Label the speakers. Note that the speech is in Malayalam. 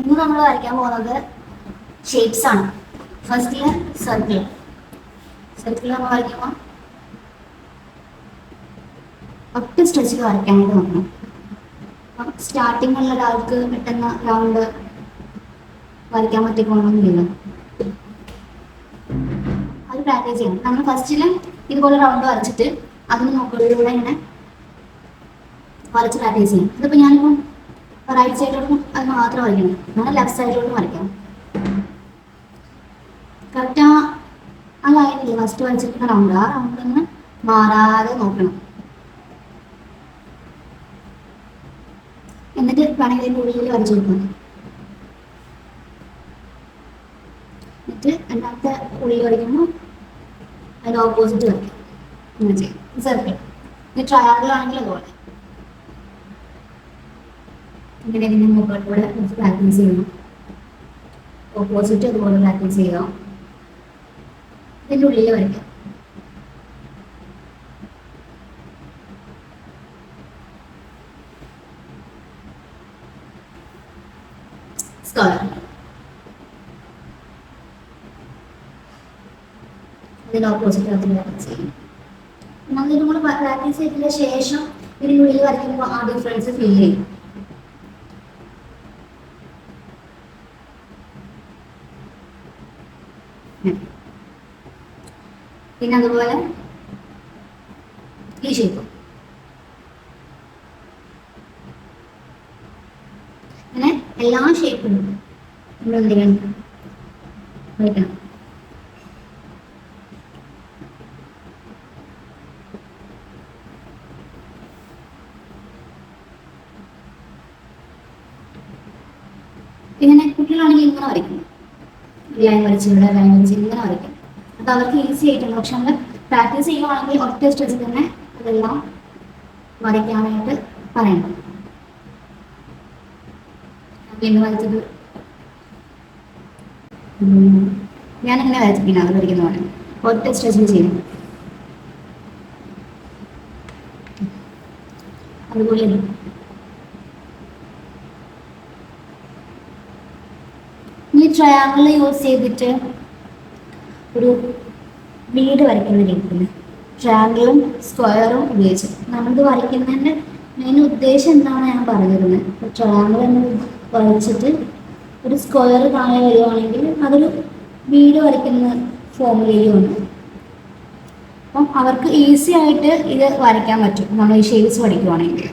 Speaker 1: ഇന്ന് നമ്മൾ വരയ്ക്കാൻ പോകുന്നത് ഷേപ്സ് ആണ്. ഫസ്റ്റില് സർക്കിൾ. സർക്കിൾ നമ്മൾ വരയ്ക്കുമ്പോൾ ഒറ്റ സ്ട്രെച്ചിൽ വരയ്ക്കാനായിട്ട് നോക്കണം. അപ്പം സ്റ്റാർട്ടിങ്ങുള്ള ഒരാൾക്ക് പെട്ടെന്ന് റൗണ്ട് വരയ്ക്കാൻ പറ്റിക്കൊള്ളണമെന്നില്ല. അത് പ്രാക്ടീസ് ചെയ്യണം. നമ്മൾ ഫസ്റ്റില് ഇതുപോലെ റൗണ്ട് വരച്ചിട്ട് അതിന് മുകളിലൂടെ ഇങ്ങനെ വരച്ച് പ്രാക്ടീസ് ചെയ്യും. ഇതിപ്പോൾ ഞാനിപ്പം റൈറ്റ് സൈഡിലോട്ടും അത് മാത്രം വരയ്ക്കണം. അങ്ങനെ ലെഫ്റ്റ് സൈഡിലോട്ടും വരയ്ക്കണം. കറക്റ്റ് ആ ലൈനില്ല ഫസ്റ്റ് വരച്ചിരിക്കുന്ന റൗണ്ട്, ആ റൗണ്ട് ഒന്ന് മാറാതെ നോക്കണം. എന്നിട്ട് വേണമെങ്കിൽ അതിൻ്റെ ഉള്ളിൽ വരച്ചു കൊടുക്കണം. എന്നിട്ട് രണ്ടാമത്തെ ഉള്ളിൽ വരയ്ക്കുമ്പോൾ അതിൻ്റെ ഓപ്പോസിറ്റ് വരയ്ക്കാം. അങ്ങനെ ചെയ്യും. സർക്കിൾ. ഇത് ട്രയാങ്കിൾ ആണെങ്കിൽ അതുപോലെ ഇങ്ങനെ ഇതിൻ്റെ മുകളിലൂടെ പ്രാക്ടീസ് ചെയ്യണം. ഓപ്പോസിറ്റ് അതുപോലെ പ്രാക്ടീസ് ചെയ്യാം. ഇതിൻ്റെ ഉള്ളിൽ വരയ്ക്കാം. സ്ക്വയർ. അതിന് ഓപ്പോസിറ്റ് അതിന് പ്രാക്ടീസ് ചെയ്യും. നമ്മൾ ഇതും കൂടെ പ്രാക്ടീസ് ചെയ്തതിന് ശേഷം ഇതിനുള്ളിൽ വരയ്ക്കുമ്പോൾ ആ ഡിഫറൻസ് ഫീൽ ചെയ്യും. പിന്നെ അതുപോലെ ഈ ഷേപ്പ് അങ്ങനെ എല്ലാ ഷേപ്പും നമ്മൾ എന്ത് ചെയ്യണം വരയ്ക്കണം. ഇങ്ങനെ കുട്ടികളാണെങ്കിൽ ഇങ്ങനെ വരയ്ക്കും. ലൈൻ വരച്ച് ഇവിടെ ലൈൻ വരച്ച് ഇങ്ങനെ വരയ്ക്കും. അത് അവർക്ക് ഈസി ആയിട്ടുണ്ട്. പക്ഷെ നമ്മൾ പ്രാക്ടീസ് ചെയ്യുവാണെങ്കിൽ ഒറ്റ സ്ട്രെച്ചിൽ തന്നെ അതെല്ലാം വരയ്ക്കാനായിട്ട് പറയണം. പിന്നെ വരച്ചത് ഞാനിങ്ങനെ വരച്ചിരിക്കണം. അത് വരയ്ക്കുന്ന പോലെ ഒറ്റ സ്ട്രെച്ചിൽ ചെയ്യണം. അതുപോലെ ഈ ട്രയാങ്കിൾ യൂസ് ചെയ്തിട്ട് ഒരു വീട് വരയ്ക്കുന്ന രീതിയിൽ ട്രയാങ്കിളും സ്ക്വയറും ഉപയോഗിച്ച് നമ്മളിത് വരയ്ക്കുന്നതിൻ്റെ മെയിൻ ഉദ്ദേശം എന്താണ് ഞാൻ പറഞ്ഞിരുന്നത്. ട്രയാങ്കിൾ എന്ന് വരച്ചിട്ട് ഒരു സ്ക്വയർ താഴെ വരികയാണെങ്കിൽ അതൊരു വീട് വരയ്ക്കുന്ന ഫോമുലയുമാണ്. അപ്പം അവർക്ക് ഈസി ആയിട്ട് ഇത് വരയ്ക്കാൻ പറ്റും നമ്മൾ ഈ ഷേപ്സ് പഠിക്കുവാണെങ്കിൽ.